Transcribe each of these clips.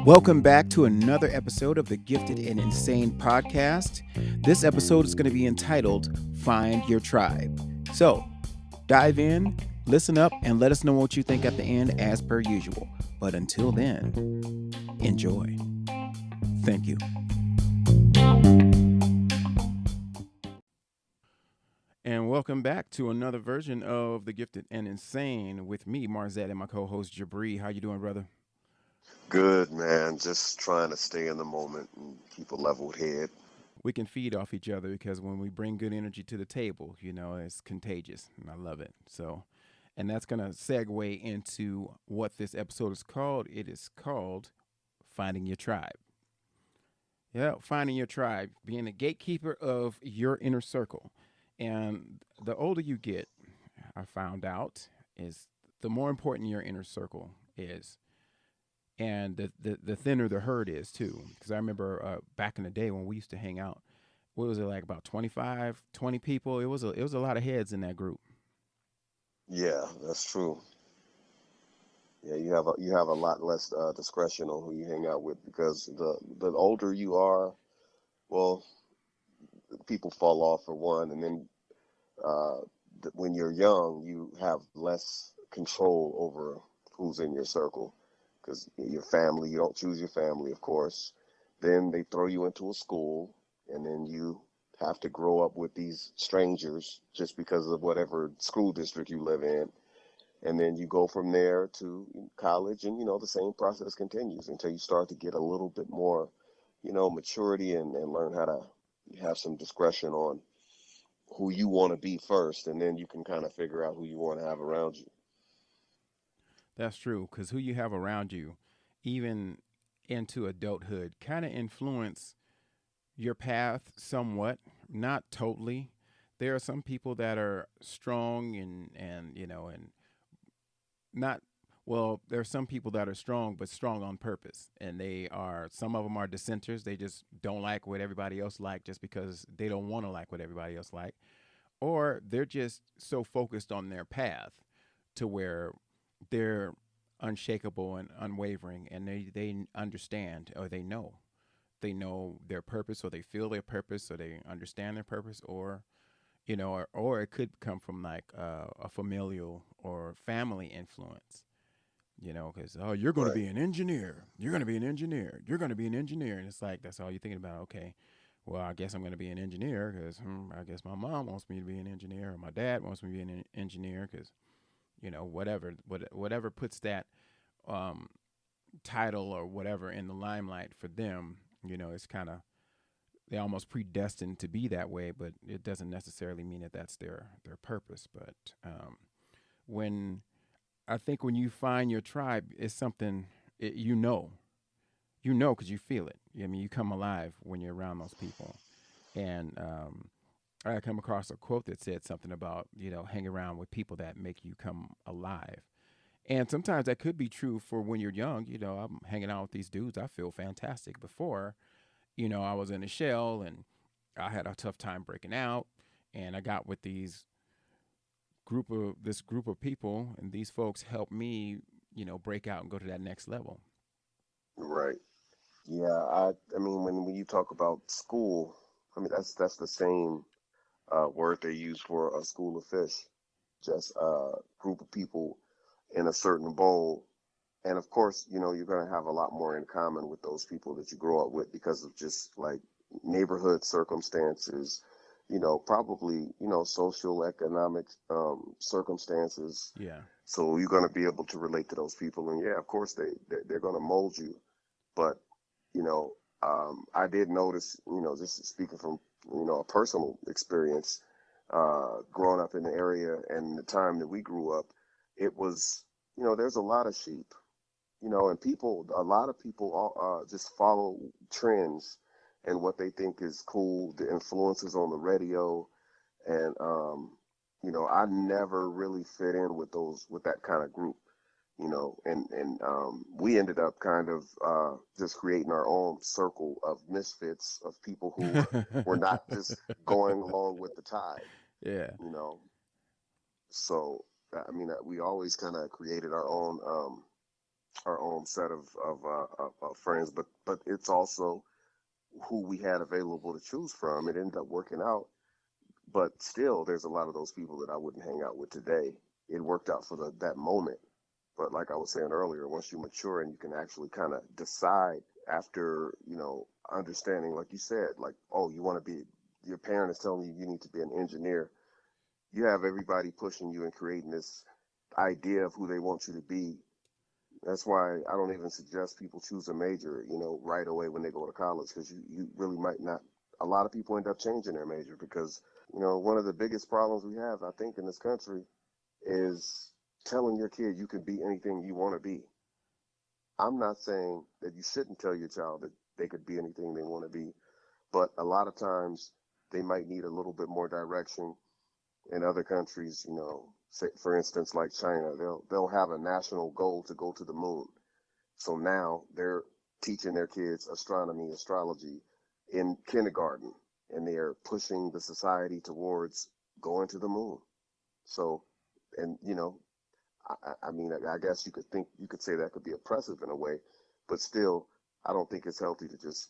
Welcome back to another episode of the Gifted and Insane podcast. This episode is going to be entitled Find Your Tribe. So, dive in, listen up, and let us know what you think at the end as per usual. But until then, enjoy. Thank you. And welcome back to another version of the Gifted and Insane with me, Marzette, and my co-host Jabri. How you doing, brother? Good, man. Just trying to stay in the moment and keep a level head. We can feed off each other because when we bring good energy to the table, it's contagious, and I love it. So, and that's going to segue into what this episode is called. It is called Finding Your Tribe. Yeah, finding your tribe, being a gatekeeper of your inner circle. And the older you get, I found out, is the more important your inner circle is. And the thinner the herd is, too. Because I remember back in the day when we used to hang out, what was it, like about 25, 20 people? It was a lot of heads in that group. Yeah, that's true. Yeah, you have a lot less discretion on who you hang out with because the older you are, well, people fall off for one, and then uh, when you're young, you have less control over who's in your circle because your family, you don't choose your family, of course. Then they throw you into a school, and then you have to grow up with these strangers just because of whatever school district you live in. And then you go from there to college, and the same process continues until you start to get a little bit more, maturity and learn how to have some discretion on who you want to be first, and then you can kind of figure out who you want to have around you. That's true, because who you have around you, even into adulthood, kind of influence your path somewhat, not totally. There are some people that are strong and not well, there are some people that are strong but strong on purpose, and some of them are dissenters. They just don't like what everybody else like just because they don't want to like what everybody else like, or they're just so focused on their path to where they're unshakable and unwavering, and they understand, or they know their purpose, or they feel their purpose, or they understand their purpose, or it could come from like a familial or family influence. Because you're going to Right. be an engineer, you're going to be an engineer, you're going to be an engineer, and it's like that's all you're thinking about. Okay, well, I guess I'm going to be an engineer because I guess my mom wants me to be an engineer, or my dad wants me to be an engineer because whatever puts that um, title or whatever in the limelight for them. It's kind of they almost predestined to be that way, but it doesn't necessarily mean that that's their purpose. But when I think when you find your tribe, it's something because you feel it. I mean, you come alive when you're around those people. And I come across a quote that said something about hang around with people that make you come alive. And sometimes that could be true for when you're young. I'm hanging out with these dudes. I feel fantastic. Before, I was in a shell and I had a tough time breaking out. And I got with this group of people, and these folks helped me, break out and go to that next level. Right. Yeah. I mean, when you talk about school, I mean that's the same word they use for a school of fish, just a group of people in a certain bowl. And of course, you're going to have a lot more in common with those people that you grow up with because of just like neighborhood circumstances, probably, social, economic circumstances. Yeah. So you're going to be able to relate to those people. And yeah, of course, they're going to mold you. But, you know, I did notice, just speaking from, a personal experience, growing up in the area and the time that we grew up, it was, there's a lot of sheep, and a lot of people just follow trends and what they think is cool, the influences on the radio. And, I never really fit in with that kind of group, and we ended up kind of just creating our own circle of misfits of people who were not just going along with the tide, Yeah. you know. So I mean, we always kind of created our own set of friends, but it's also who we had available to choose from. It ended up working out, but still, there's a lot of those people that I wouldn't hang out with today. It worked out for that moment, but like I was saying earlier, once you mature and you can actually kind of decide after understanding, like you said, like, oh, you want to be, your parent is telling you you need to be an engineer. You have everybody pushing you and creating this idea of who they want you to be. That's why I don't even suggest people choose a major, right away when they go to college, because you really might not. A lot of people end up changing their major because, one of the biggest problems we have, I think, in this country is telling your kid you can be anything you want to be. I'm not saying that you shouldn't tell your child that they could be anything they want to be, but a lot of times they might need a little bit more direction. In other countries, say for instance like China, they'll have a national goal to go to the moon. So now they're teaching their kids astronomy, astrology in kindergarten, and they're pushing the society towards going to the moon. So, and I mean, I guess you could say that could be oppressive in a way, but still, I don't think it's healthy to just,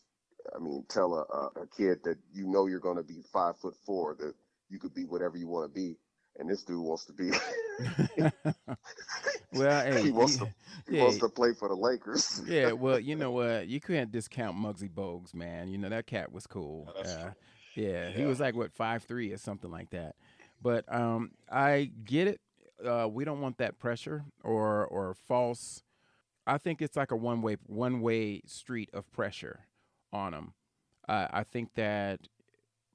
I mean, tell a kid that you're going to be 5'4", that you could be whatever you want to be, and this dude wants to be. Well, he hey, wants to he wants yeah, to play for the Lakers. yeah. Well, you know what? You can't discount Muggsy Bogues, man. You know that cat was cool. That's true. Yeah, he Yeah. was like what 5'3" or something like that. But I get it. We don't want that pressure or false. I think it's like a one way street of pressure on them. I think that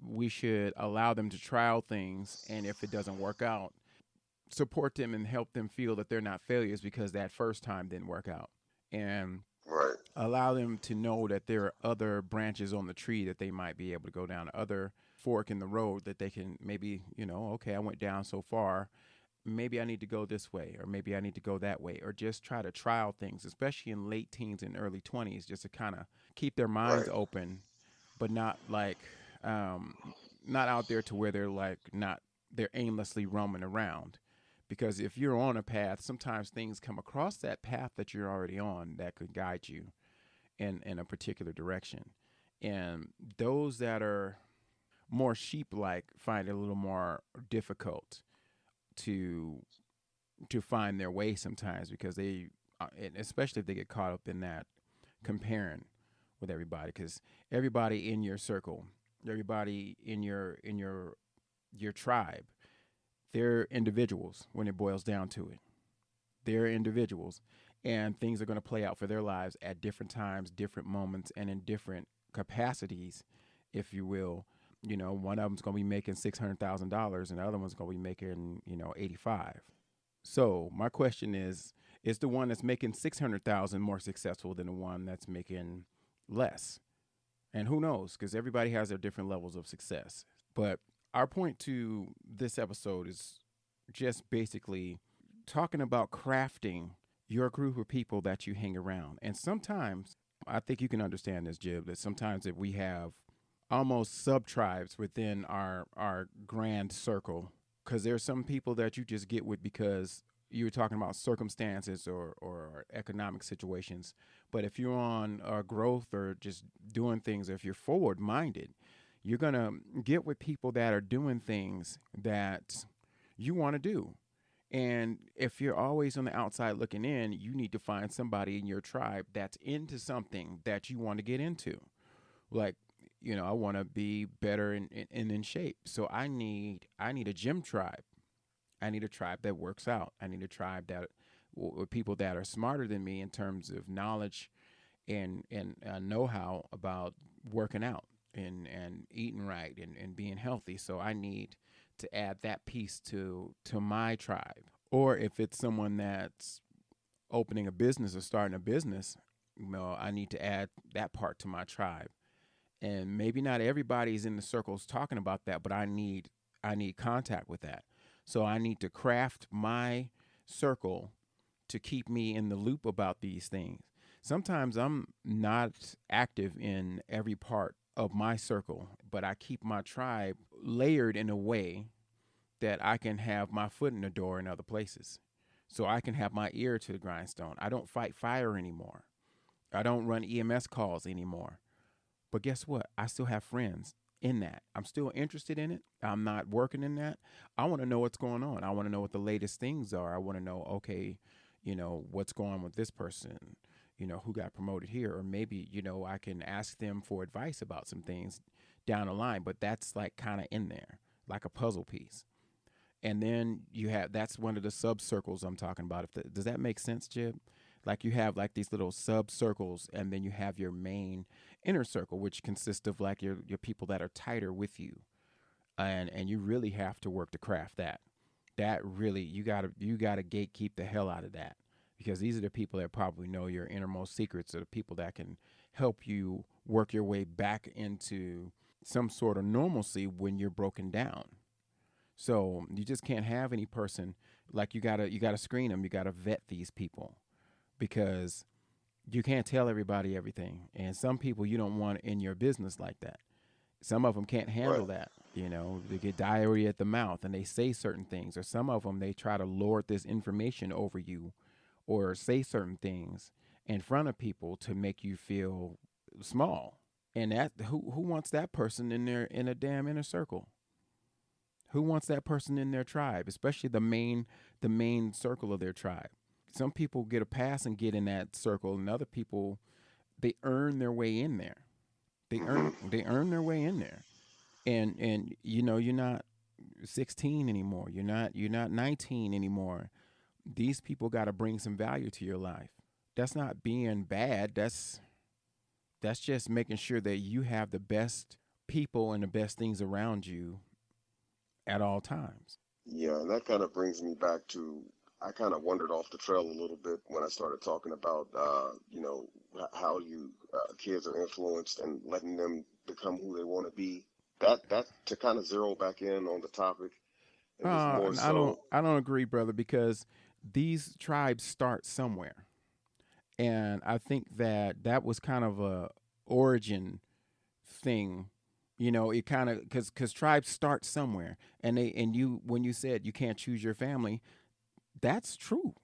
we should allow them to trial things, and if it doesn't work out, support them and help them feel that they're not failures because that first time didn't work out, and Right. allow them to know that there are other branches on the tree that they might be able to go down, other fork in the road that they can maybe, okay, I went down so far, maybe I need to go this way, or maybe I need to go that way, or just try to trial things, especially in late teens and early 20s, just to kind of keep their minds Right. open, but not like, um, not out there to where they're like, not, they're aimlessly roaming around. Because if you're on a path, sometimes things come across that path that you're already on that could guide you in a particular direction. And those that are more sheep like find it a little more difficult to find their way sometimes because and especially if they get caught up in that comparing with everybody, because everybody in your circle, everybody in your tribe, they're individuals when it boils down to it. They're individuals, and things are going to play out for their lives at different times, different moments, and in different capacities, if you will. One of them's going to be making $600,000, and the other one's going to be making 85. So my question is the one that's making 600,000 more successful than the one that's making less? And who knows? Because everybody has their different levels of success. But our point to this episode is just basically talking about crafting your group of people that you hang around. And sometimes, I think you can understand this, Jib, that sometimes if we have almost sub tribes within our grand circle, because there's some people that you just get with because you were talking about circumstances or economic situations. But if you're on growth or just doing things, if you're forward minded, you're going to get with people that are doing things that you want to do. And if you're always on the outside looking in, you need to find somebody in your tribe that's into something that you want to get into. Like, I want to be better and in shape. So I need a gym tribe. I need a tribe that works out. I need a tribe that with people that are smarter than me in terms of knowledge and know-how about working out and eating right and being healthy. So I need to add that piece to my tribe. Or if it's someone that's opening a business or starting a business, I need to add that part to my tribe. And maybe not everybody's in the circles talking about that, but I need contact with that. So I need to craft my circle to keep me in the loop about these things. Sometimes I'm not active in every part of my circle, but I keep my tribe layered in a way that I can have my foot in the door in other places. So I can have my ear to the grindstone. I don't fight fire anymore. I don't run EMS calls anymore. But guess what? I still have friends in that. I'm still interested in it. I'm not working in that. I want to know what's going on. I want to know what the latest things are. I want to know, okay, what's going on with this person, who got promoted here. Or maybe, I can ask them for advice about some things down the line. But that's like kind of in there, like a puzzle piece. And then that's one of the sub circles I'm talking about. Does that make sense, Jib? Like you have like these little sub circles, and then you have your main inner circle, which consists of like your people that are tighter with you, and you really have to work to craft that. That really you gotta gatekeep the hell out of that, because these are the people that probably know your innermost secrets, or the people that can help you work your way back into some sort of normalcy when you're broken down. So you just can't have any person, like you gotta screen them. You gotta vet these people, because you can't tell everybody everything. And some people you don't want in your business like that. Some of them can't Right. handle that. They get diarrhea at the mouth and they say certain things. Or some of them, they try to lord this information over you, or say certain things in front of people to make you feel small. And that who wants that person in a damn inner circle? Who wants that person in their tribe, especially the main circle of their tribe? Some people get a pass and get in that circle, and other people, they earn their way in there. They Hmm. earn their way in there. And you're not 16 anymore. You're not 19 anymore. These people got to bring some value to your life. That's not being bad. That's just making sure that you have the best people and the best things around you at all times. Yeah, and that kind of brings me back to, I kind of wandered off the trail a little bit when I started talking about, how you kids are influenced and letting them become who they want to be. That to kind of zero back in on the topic, it was more I don't so. I don't agree, brother, because these tribes start somewhere. And I think that was kind of a origin thing. It kind of, because tribes start somewhere, and you when you said you can't choose your family, that's true.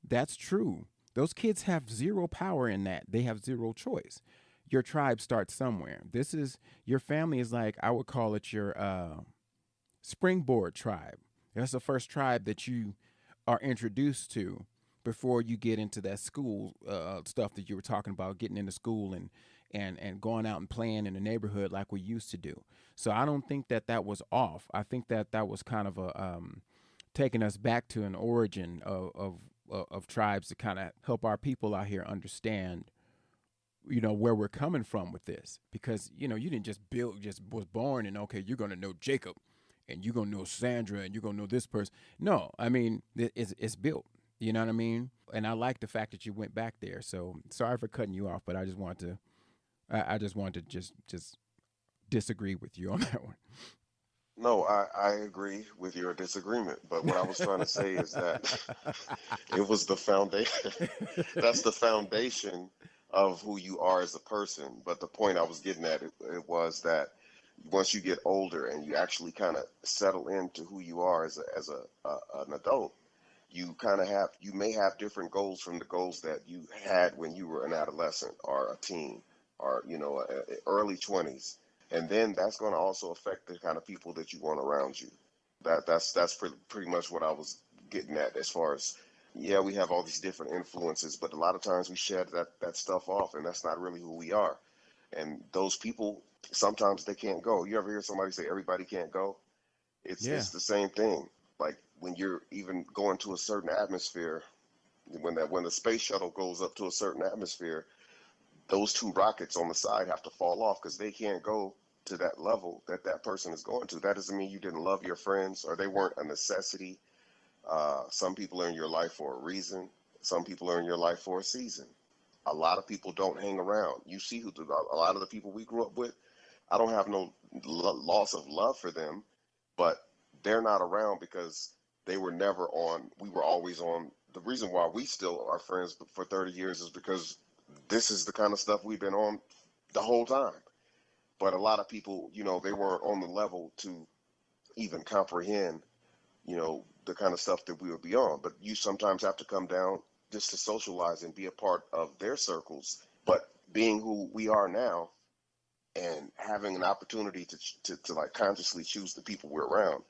That's true. Those kids have zero power in that. They have zero choice. Your tribe starts somewhere. This is your family is like, I would call it your springboard tribe. That's the first tribe that you are introduced to before you get into that school stuff that you were talking about, getting into school and going out and playing in the neighborhood like we used to do. So I don't think that was off. I think that was kind of a taking us back to an origin of tribes to kind of help our people out here understand, where we're coming from with this. Because you didn't just was born and, okay, you're gonna know Jacob, and you're gonna know Sandra, and you're gonna know this person. No, I mean, it's built. You know what I mean? And I like the fact that you went back there. So sorry for cutting you off, but I just wanted to just disagree with you on that one. No, I agree with your disagreement, but what I was trying to say is that it was the foundation. That's the foundation of who you are as a person. But the point I was getting at, it was that once you get older and you actually kind of settle into who you are an adult, you may have different goals from the goals that you had when you were an adolescent or a teen, or early 20s. And then that's going to also affect the kind of people that you want around you. That's pretty much what I was getting at, as far as, yeah, we have all these different influences, but a lot of times we shed that stuff off, and that's not really who we are. And those people, sometimes they can't go. You ever hear somebody say everybody can't go? Yeah. It's the same thing. Like when you're even going to a certain atmosphere, when the space shuttle goes up to a certain atmosphere, those two rockets on the side have to fall off because they can't go to that level that that person is going to. That doesn't mean you didn't love your friends or they weren't a necessity. Some people are in your life for a reason. Some people are in your life for a season. A lot of people don't hang around. You see a lot of the people we grew up with. I don't have no loss of love for them, but they're not around because they were never on. We were always on. The reason why we still are friends for 30 years is because this is the kind of stuff we've been on the whole time. But a lot of people, they weren't on the level to even comprehend, the kind of stuff that we would be on. But you sometimes have to come down just to socialize and be a part of their circles. But being who we are now and having an opportunity to like consciously choose the people we're around,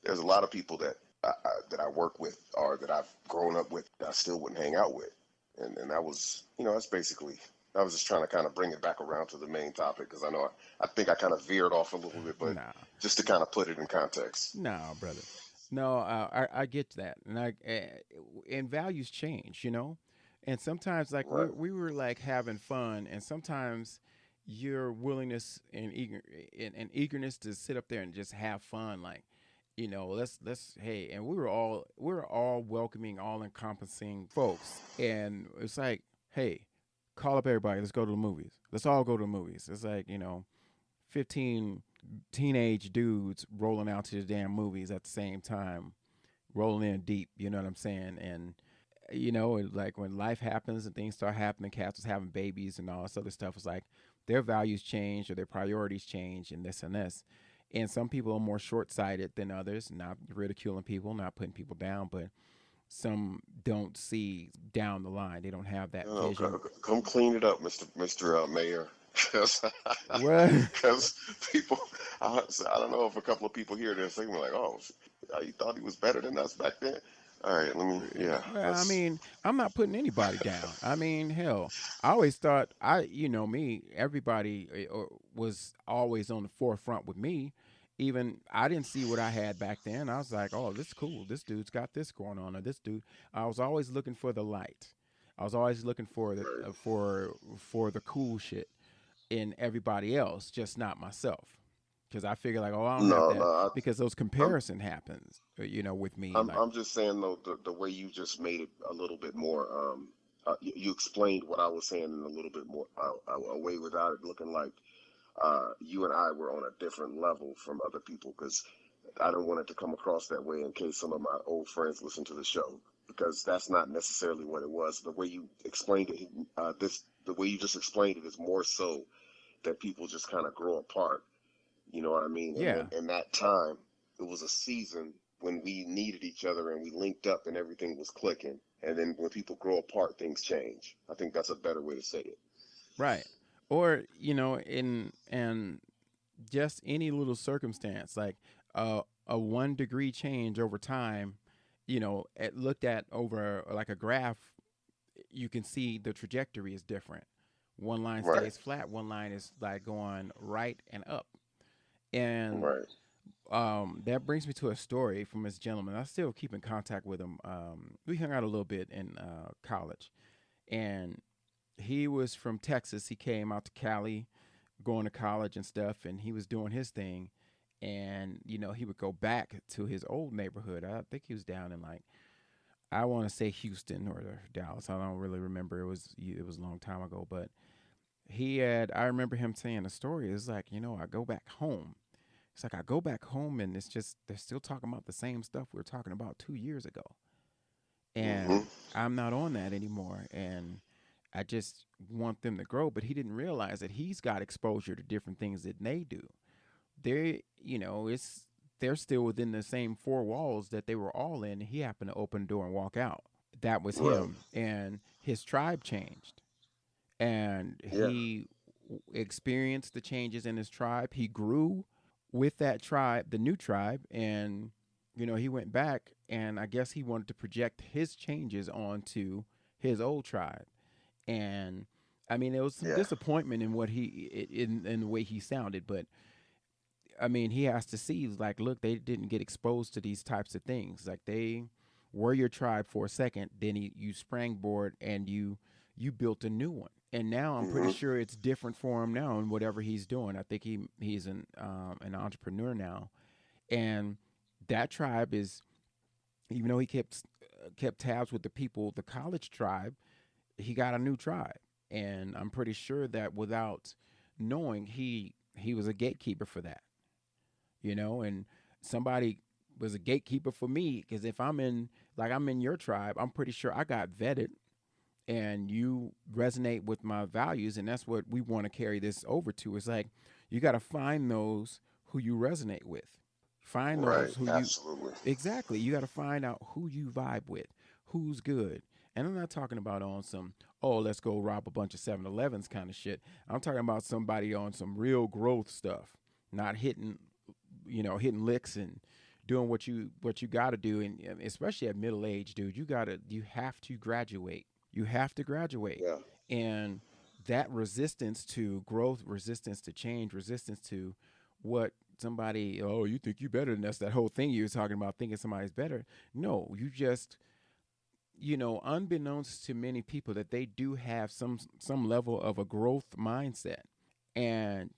there's a lot of people that I work with or that I've grown up with that I still wouldn't hang out with. And that was, that's basically, I was just trying to kind of bring it back around to the main topic because I think I kind of veered off a little bit, but Nah, just to kind of put it in context. nah, brother. No, I get that, and and values change, and sometimes like Right. we were like having fun, and sometimes your willingness and eagerness to sit up there and just have fun, like let's hey, and we were all welcoming, all encompassing folks, and it's like hey, call up everybody, let's go to the movies, let's all go to the movies. It's like 15 teenage dudes rolling out to the damn movies at the same time, rolling in deep, you know what I'm saying? And like when life happens and things start happening, cats was having babies and all this other stuff, it's like their values change or their priorities change and this and this. And some people are more short sighted than others, not ridiculing people, not putting people down, but some don't see down the line. They don't have that vision. Come clean it up, Mr. Mayor. Because What? people, I don't know if a couple of people here they're thinking like, oh, you thought he was better than us back then. All right, yeah, Well, I mean, I'm not putting anybody down. I mean, hell, I always thought me, everybody was always on the forefront with me. Even I didn't see what I had back then. I was like, oh, this is cool. This dude's got this going on, or this dude. I was always looking for the light. I was always looking for the right. for the cool shit in everybody else, just not myself. Because I figure like, oh, I don't have No, that no, because those I'm, comparison happens, with me. Like, I'm just saying though the way you just made it a little bit more. You explained what I was saying in a little bit more a way without it looking like you and I were on a different level from other people because I don't want it to come across that way in case some of my old friends listen to the show because that's not necessarily what it was. The way you explained it, the way you just explained it is more so that people just kind of grow apart. You know what I mean? And yeah, then in that time, it was a season when we needed each other and we linked up and everything was clicking. And then when people grow apart, things change. I think that's a better way to say it. right. Or in and just any little circumstance, like a 1 degree change over time, looked at over like a graph, you can see the trajectory is different. One line Right, stays flat, one line is like going right and up. And right. that brings me to a story from this gentleman. I still keep in contact with him. We hung out a little bit in college, and he was from Texas. He came out to Cali, going to college and stuff, and he was doing his thing. And he would go back to his old neighborhood. I think he was down in like I want to say Houston or Dallas. I don't really remember. It was a long time ago, but he had. I remember him saying a story. It's like I go back home. It's like I go back home and it's just they're still talking about the same stuff we were talking about 2 years ago, Hmm. and I'm not on that anymore. And I just want them to grow. But he didn't realize that he's got exposure to different things that they do. It's they're still within the same four walls that they were all in. He happened to open the door and walk out. That was Right. him, and his tribe changed, and Yeah. he experienced the changes in his tribe. He grew with that tribe, the new tribe, and he went back, and I guess he wanted to project his changes onto his old tribe, and I mean, there was some Yeah. disappointment in what in the way he sounded, but I mean, he has to see like, look, they didn't get exposed to these types of things. Like they were your tribe for a second, then you sprangboard and you built a new one. And now I'm pretty Hmm. sure it's different for him now in whatever he's doing. I think he's an entrepreneur now, and that tribe is even though he kept tabs with the people, the college tribe, he got a new tribe, and I'm pretty sure that without knowing he was a gatekeeper for that, and somebody was a gatekeeper for me because if I'm in your tribe, I'm pretty sure I got vetted and you resonate with my values, and that's what we want to carry this over to. It's like you got to find those who you resonate with. Find Right. those who you Absolutely. exactly. You got to find out who you vibe with, who's good. And I'm not talking about on some, oh, let's go rob a bunch of 7-Elevens kind of shit. I'm talking about somebody on some real growth stuff, not hitting, hitting licks and doing what you got to do. And especially at middle age, dude, you have to graduate. You have to graduate. Yeah. And that resistance to growth, resistance to change, resistance to what somebody, oh, you think you better than us, that whole thing you were talking about, thinking somebody's better. No, you just, unbeknownst to many people, that they do have some level of a growth mindset. And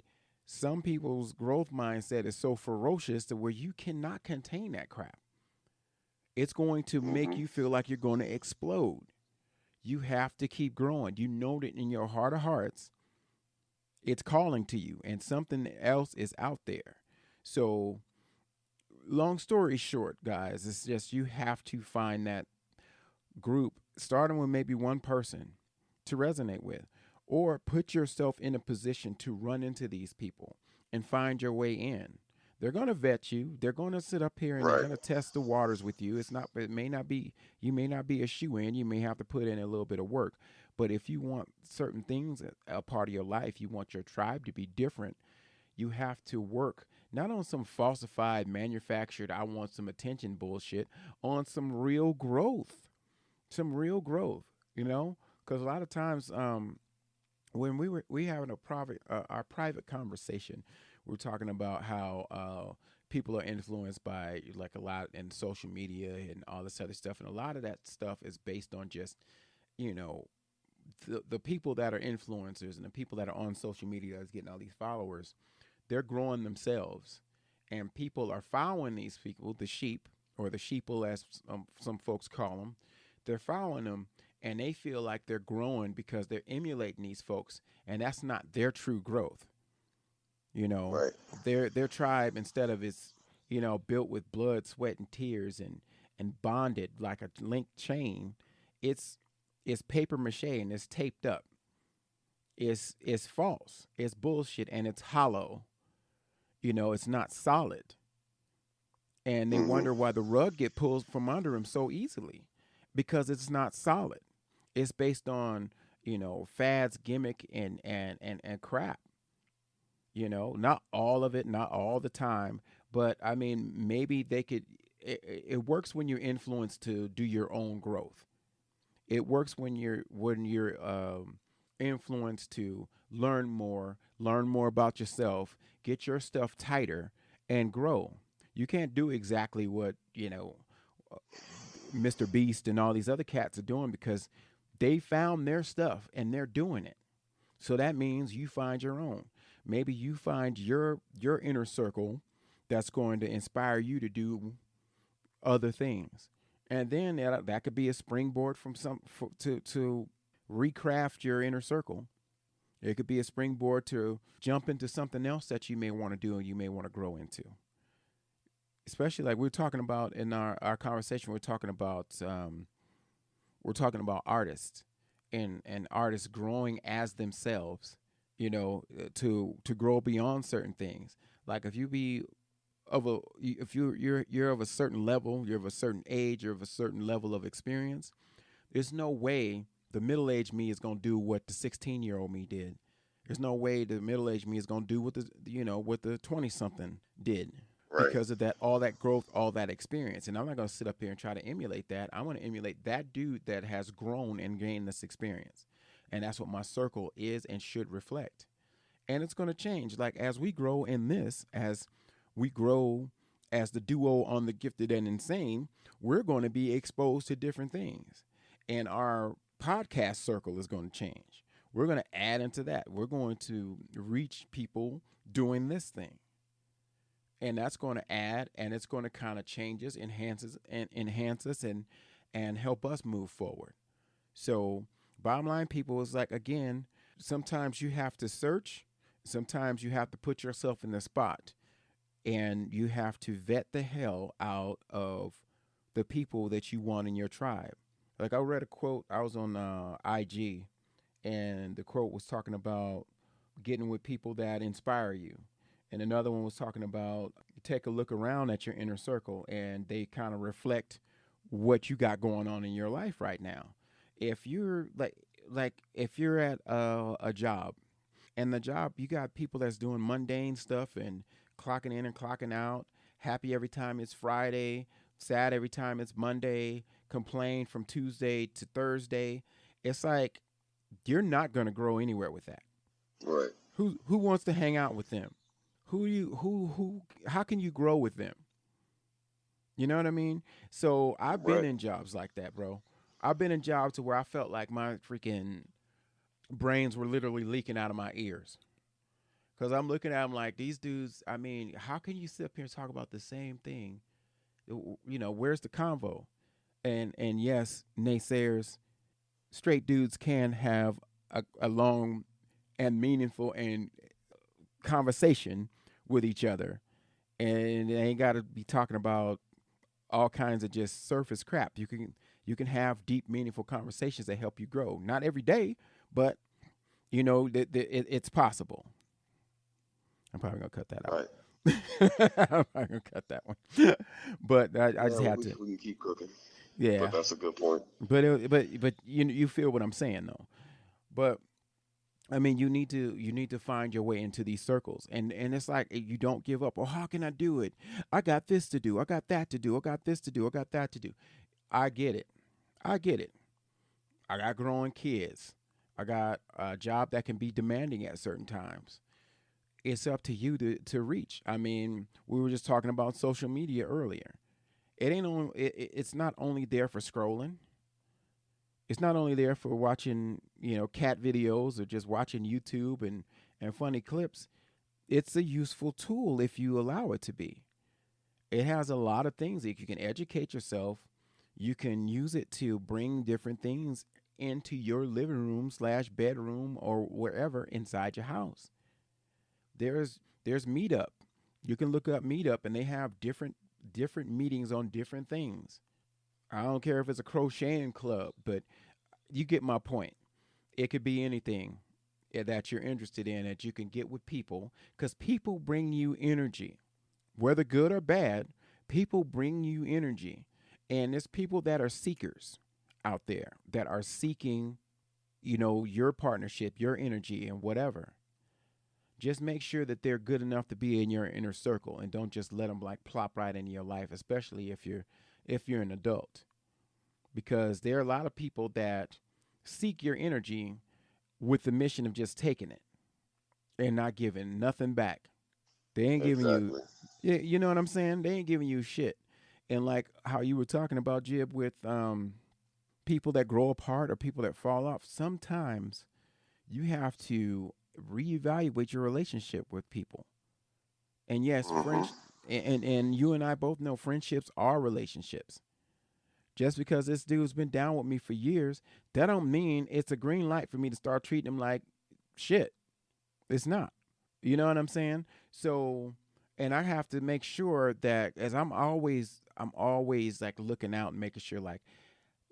some people's growth mindset is so ferocious to where you cannot contain that crap. It's going to make Hmm. you feel like you're going to explode. You have to keep growing. You know that in your heart of hearts, it's calling to you and something else is out there. So, long story short, guys, it's just you have to find that group, starting with maybe one person to resonate with, or put yourself in a position to run into these people and find your way in. They're going to vet you. They're going to sit up here and they're Right. going to test the waters with you. It may not be, you may not be a shoe in. You may have to put in a little bit of work. But if you want certain things a part of your life, you want your tribe to be different, you have to work not on some falsified, manufactured, I want some attention bullshit, on some real growth. Some real growth, because a lot of times when we having our private conversation, we're talking about how people are influenced by like a lot in social media and all this other stuff, and a lot of that stuff is based on just you know the people that are influencers and the people that are on social media that's getting all these followers, they're growing themselves, and people are following these people, the sheep or the sheeple as some folks call them. They're following them, and they feel like they're growing because they're emulating these folks, and that's not their true growth. You know, Right. their tribe, instead of it's built with blood, sweat, and tears, and bonded like a linked chain, it's it's paper mache and it's taped up. It's false. It's bullshit and it's hollow. It's not solid. And they Hmm. wonder why the rug get pulled from under them so easily, because it's not solid. It's based on fads, gimmick, and crap. Not all of it, not all the time, but I mean, maybe they could. It works when you're influenced to do your own growth. It works when you're influenced to learn more about yourself, get your stuff tighter, and grow. You can't do exactly what Mr. Beast and all these other cats are doing, because they found their stuff and they're doing it. So that means you find your own. Maybe you find your inner circle that's going to inspire you to do other things, and then that could be a springboard from to recraft your inner circle. It could be a springboard to jump into something else that you may want to do and you may want to grow into. Especially like we're talking about in our conversation, we're talking about artists and artists growing as themselves, to grow beyond certain things. Like if you're of a certain level, you're of a certain age, you're of a certain level of experience, there's no way the middle-aged me is going to do what the 16-year-old me did. There's no way the middle-aged me is going to do what the 20 something did, Right. because of that, all that growth, all that experience. And I'm not going to sit up here and try to emulate that. I'm going to emulate that dude that has grown and gained this experience. And that's what my circle is and should reflect. And it's going to change. Like as we grow in this, as we grow as the duo on the Gifted and Insane, we're going to be exposed to different things. And our podcast circle is going to change. We're going to add into that. We're going to reach people doing this thing, and that's going to add, and it's going to kind of changes, enhance us, and help us move forward. So bottom line, people, is like, again, sometimes you have to search, sometimes you have to put yourself in the spot, and you have to vet the hell out of the people that you want in your tribe. Like I read a quote, I was on IG, and the quote was talking about getting with people that inspire you. And another one was talking about take a look around at your inner circle, and they kind of reflect what you got going on in your life right now. If you're like if you're at a job, and the job, you got people that's doing mundane stuff and clocking in and clocking out, happy every time it's Friday, sad every time it's Monday, complain from Tuesday to Thursday. It's like you're not going to grow anywhere with that. Right. Who wants to hang out with them? Who how can you grow with them? You know what I mean? So I've been Right. in jobs like that, bro. I've been in jobs to where I felt like my freaking brains were literally leaking out of my ears. Cause I'm looking at them like these dudes. I mean, how can you sit up here and talk about the same thing? You know, where's the convo? And yes, naysayers, straight dudes can have a long and meaningful and conversation with each other, and they ain't got to be talking about all kinds of just surface crap. You can have deep, meaningful conversations that help you grow. Not every day, but you know it's possible. I'm probably gonna cut that out. Right. I'm probably gonna cut that one, but I just Well, had to. we can keep cooking, Yeah, but that's a good point. but you feel what I'm saying though. But I mean, you need to find your way into these circles, and it's like you don't give up. Oh, how can I do it? I got this to do. I got that to do. I got this to do. I got that to do. I get it. I get it. I got growing kids. I got a job that can be demanding at certain times. It's up to you to reach. I mean, we were just talking about social media earlier. It ain't only it's not only there for scrolling. It's not only there for watching, cat videos or just watching YouTube and funny clips. It's a useful tool if you allow it to be. It has a lot of things that you can educate yourself. You can use it to bring different things into your living room slash bedroom or wherever inside your house. There's Meetup. You can look up Meetup, and they have different meetings on different things. I don't care if it's a crocheting club, but you get my point. It could be anything that you're interested in that you can get with people, because people bring you energy, whether good or bad. People bring you energy, and there's people that are seekers out there that are seeking, your partnership, your energy, and whatever. Just make sure that they're good enough to be in your inner circle, and don't just let them like plop right into your life, especially if you're an adult, because there are a lot of people that seek your energy with the mission of just taking it and not giving nothing back. They ain't giving you, Exactly. yeah, you know what I'm saying? They ain't giving you shit. And like how you were talking about, Jib, with people that grow apart or people that fall off, sometimes you have to reevaluate your relationship with people. And yes, Hmm. and you and I both know friendships are relationships. Just because this dude's been down with me for years, that don't mean it's a green light for me to start treating him like shit. It's not. You know what I'm saying? So, and I have to make sure that as I'm always like looking out and making sure like,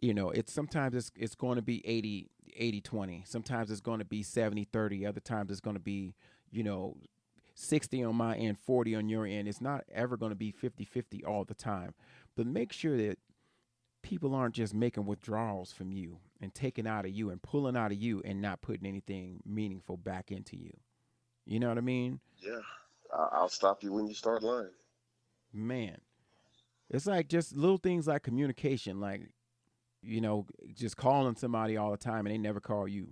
it's sometimes it's going to be 80-20. Sometimes it's going to be 70-30. Other times it's going to be, you know, 60 on my end, 40 on your end. It's not ever going to be 50-50 all the time. But make sure that people aren't just making withdrawals from you and taking out of you and pulling out of you and not putting anything meaningful back into you. You know what I mean? Yeah. I'll stop you when you start lying. Man, it's like just little things like communication, like, just calling somebody all the time and they never call you.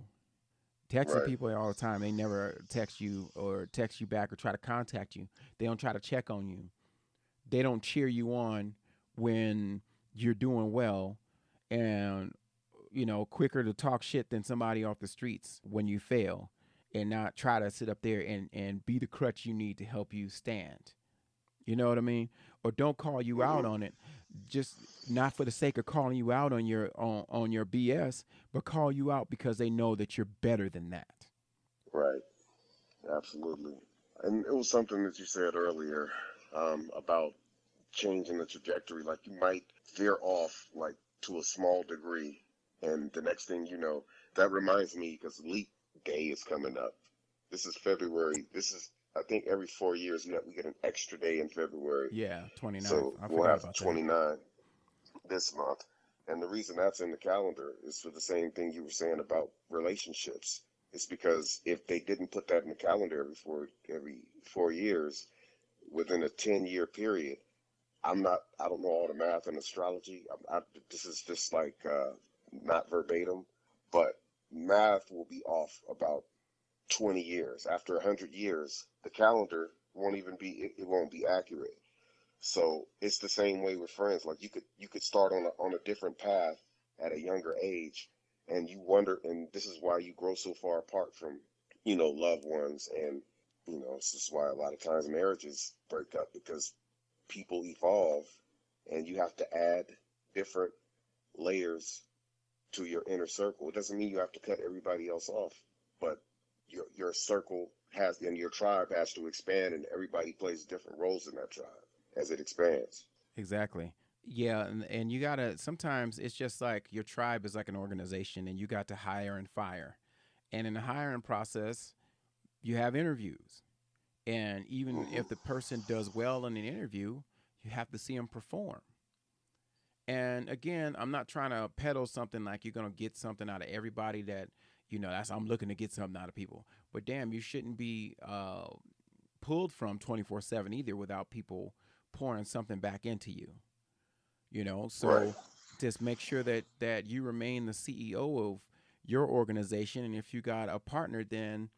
Texting Right. people all the time, they never text you or text you back or try to contact you. They don't try to check on you. They don't cheer you on when you're doing well, and quicker to talk shit than somebody off the streets when you fail, and not try to sit up there and be the crutch you need to help you stand. You know what I mean? Or don't call you out Hmm. on it, just not for the sake of calling you out on your BS, but call you out because they know that you're better than that. Right. Absolutely. And it was something that you said earlier, about changing the trajectory. Like you might veer off like to a small degree, and the next thing you know, that reminds me because Leap Day is coming up. This is February. This is I think every 4 years we get an extra day in February. Yeah, 29th. So I we'll forgot have about that. 29 this month. And the reason that's in the calendar is for the same thing you were saying about relationships. It's because if they didn't put that in the calendar every 4 years, within a 10-year period, I don't know all the math and astrology. This is just like not verbatim, but math will be off about 20 years. After 100 years, the calendar won't even be, it won't be accurate. So it's the same way with friends. Like you could start on a different path at a younger age, and you wonder, and this is why you grow so far apart from, loved ones, and this is why a lot of times marriages break up because people evolve, and you have to add different layers to your inner circle. It doesn't mean you have to cut everybody else off, but your circle has, and your tribe has to expand, and everybody plays different roles in that tribe as it expands. Exactly. Yeah, and you gotta sometimes it's just like your tribe is like an organization and you got to hire and fire. And in the hiring process, you have interviews. And even Hmm. if the person does well in an interview, you have to see them perform. And again, I'm not trying to peddle something like you're gonna get something out of everybody that, that's I'm looking to get something out of people. But damn, you shouldn't be pulled from 24/7 either without people pouring something back into you. Right. So just make sure that you remain the CEO of your organization, and if you got a partner, then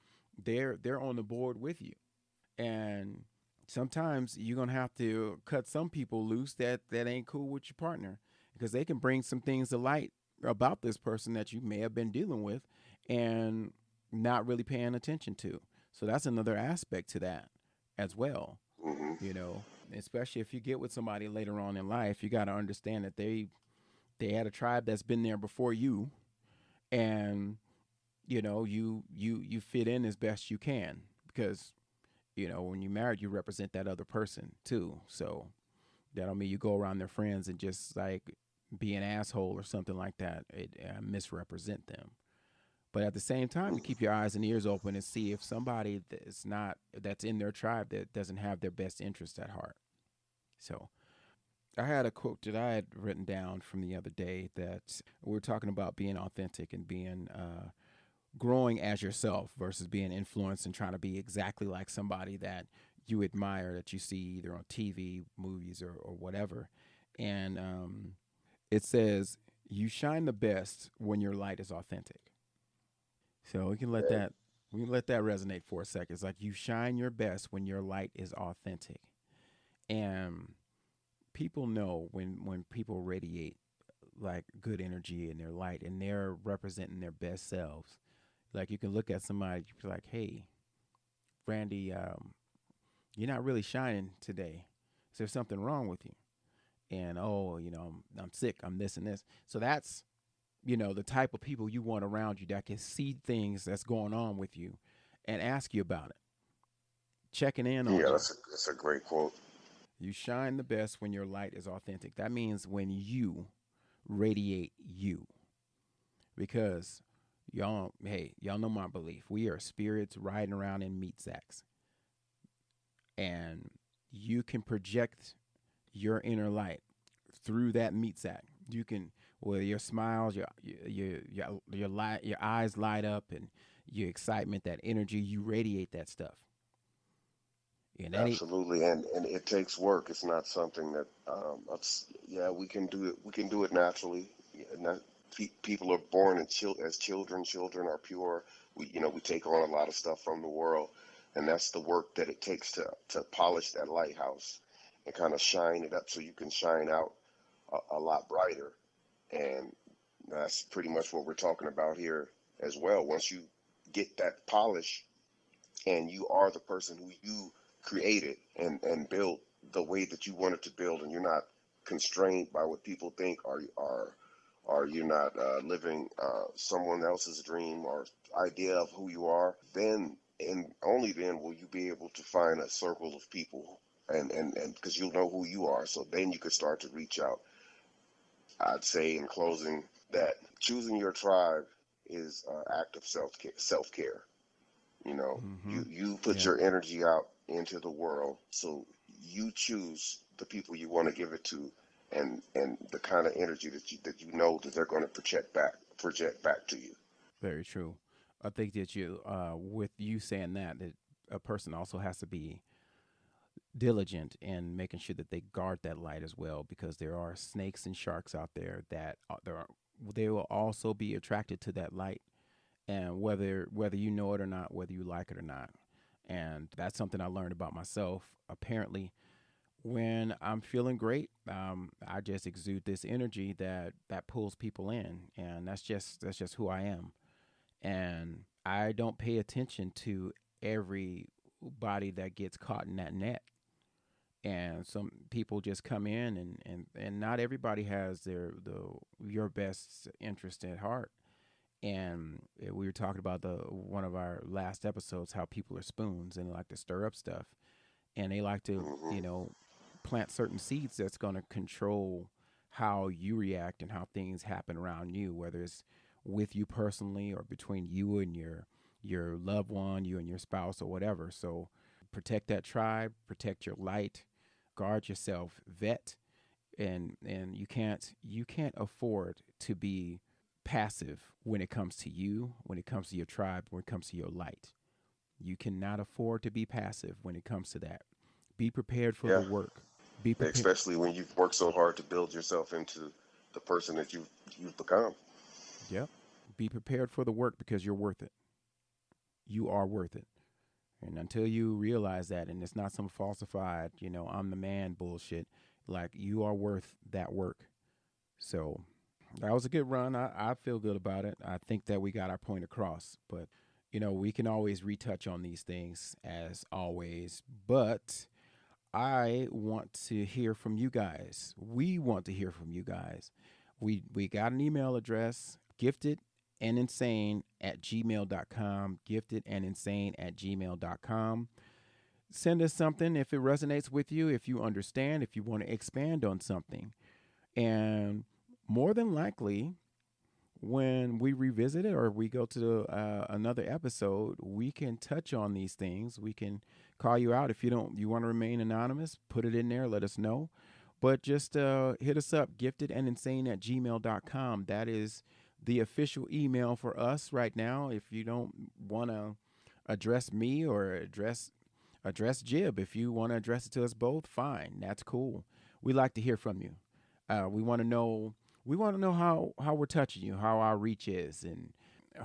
they're on the board with you. And sometimes you're gonna have to cut some people loose that ain't cool with your partner because they can bring some things to light about this person that you may have been dealing with and not really paying attention to. So that's another aspect to that as well. Hmm. you know Especially if you get with somebody later on in life, you got to understand that they had a tribe that's been there before you, and you fit in as best you can because when you're married you represent that other person too. So that don't mean you go around their friends and just like be an asshole or something like that. Misrepresent them. But at the same time, you keep your eyes and ears open and see if somebody that's in their tribe that doesn't have their best interest at heart. So I had a quote that I had written down from the other day that we were talking about being authentic and being growing as yourself versus being influenced and trying to be exactly like somebody that you admire that you see either on TV, movies, or whatever. And it says, "You shine the best when your light is authentic." So Okay. we can let that resonate for a second. It's like you shine your best when your light is authentic, and people know when people radiate like good energy in their light and they're representing their best selves. Like you can look at somebody, you be like, "Hey, Randy, you're not really shining today. Is there something wrong with you?" And oh, I'm sick. I'm this and this. So that's the type of people you want around you that can see things that's going on with you and ask you about it, checking in on Yeah, you. that's a great quote. You shine the best when your light is authentic. That means when you radiate you. Because y'all know my belief. We are spirits riding around in meat sacks. And you can project your inner light through that meat sack. You can, with your smiles, your eyes light up, and your excitement, that energy, you radiate that stuff. And that Absolutely, and it takes work. It's not something that yeah, we can do it. We can do it naturally. Yeah, people are born as children. Children are pure. We take on a lot of stuff from the world, and that's the work that it takes to polish that lighthouse and kind of shine it up so you can shine out a lot brighter. And that's pretty much what we're talking about here as well. Once you get that polish and you are the person who you created and built the way that you wanted to build, and you're not constrained by what people think, or you're not living someone else's dream or idea of who you are, then and only then will you be able to find a circle of people, and because you'll know who you are, so then you could start to reach out. I'd say in closing that choosing your tribe is an act of self care. You know, Mm-hmm. you put Yeah, your energy out into the world, so you choose the people you want to give it to, and the kind of energy that you know that they're going to project back to you. very true. I think that with you saying that a person also has to be diligent in making sure that they guard that light as well, because there are snakes and sharks out there that they will also be attracted to that light, and whether you know it or not, whether you like it or not. And that's something I learned about myself. Apparently, when I'm feeling great, I just exude this energy that pulls people in, and that's just who I am. And I don't pay attention to everybody that gets caught in that net. And some people just come in, and not everybody has your best interest at heart. And we were talking about the one of our last episodes, how people are spoons and like to stir up stuff, and they like to, Hmm. plant certain seeds that's going to control how you react and how things happen around you, whether it's with you personally or between you and your loved one, you and your spouse or whatever. So protect that tribe, protect your light, guard yourself, vet, and you can't afford to be passive when it comes to you, when it comes to your tribe, when it comes to your light. You cannot afford to be passive when it comes to that. Be prepared for the Yeah, work. Be prepared. especially when you've worked so hard to build yourself into the person that you've become. Yep. Be prepared for the work because you're worth it. You are worth it. And until you realize that, and it's not some falsified, I'm the man bullshit, like you are worth that work. So that was a good run. I feel good about it. I think that we got our point across, but we can always retouch on these things as always. But I want to hear from you guys. We want to hear from you guys. We got an email address, gifted and insane at gmail.com, gifted and insane at gmail.com. Send us something if it resonates with you, if you understand, if you want to expand on something. And more than likely, when we revisit it or we go to another episode, we can touch on these things. We can call you out. If you want to remain anonymous, put it in there, let us know. But just hit us up, giftedandInsane at gmail.com. That is the official email for us right now. If you don't want to address me or address Jib, if you want to address it to us both, fine. That's cool. We like to hear from you. We want to know how we're touching you, how our reach is, and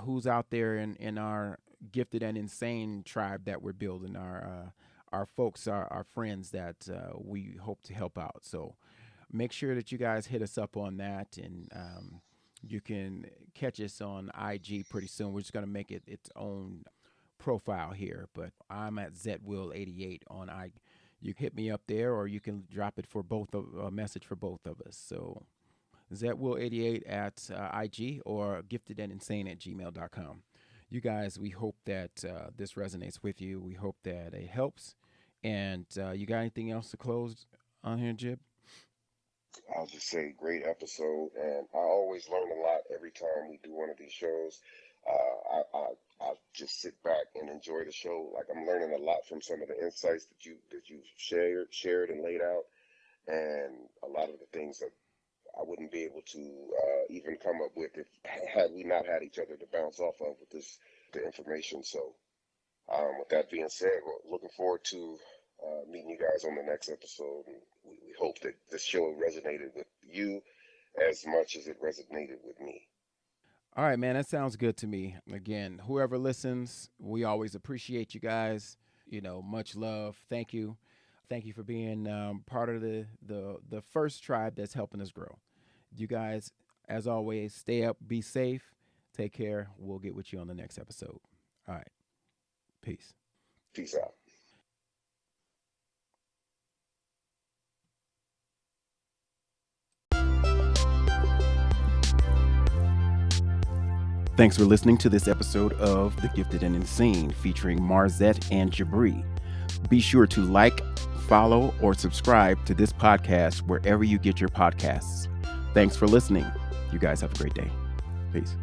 who's out there in our gifted and insane tribe that we're building, our folks, our friends that we hope to help out. So make sure that you guys hit us up on that, and you can catch us on IG pretty soon. We're just going to make it its own profile here, but I'm at ZWill88 on IG. You can hit me up there, or you can drop it for both of a message for both of us. So ZWill88 at IG or giftedandInsane at gmail.com. You guys, we hope that this resonates with you. We hope that it helps. And you got anything else to close on here, Jib? I'll just say, great episode, and I always learn a lot every time we do one of these shows. I just sit back and enjoy the show. Like, I'm learning a lot from some of the insights that you've shared and laid out, and a lot of the things that I wouldn't be able to even come up with if had we not had each other to bounce off of with the information. So, with that being said, we're looking forward to meeting you guys on the next episode. And we hope that this show resonated with you as much as it resonated with me. All right, man, that sounds good to me. Again, whoever listens, we always appreciate you guys. Much love. Thank you. Thank you for being part of the first tribe that's helping us grow. You guys, as always, stay up, be safe, take care. We'll get with you on the next episode. All right. Peace. Peace out. Thanks for listening to this episode of The Gifted and Insane featuring Marzette and Jabri. Be sure to like, follow, or subscribe to this podcast wherever you get your podcasts. Thanks for listening. You guys have a great day. Peace.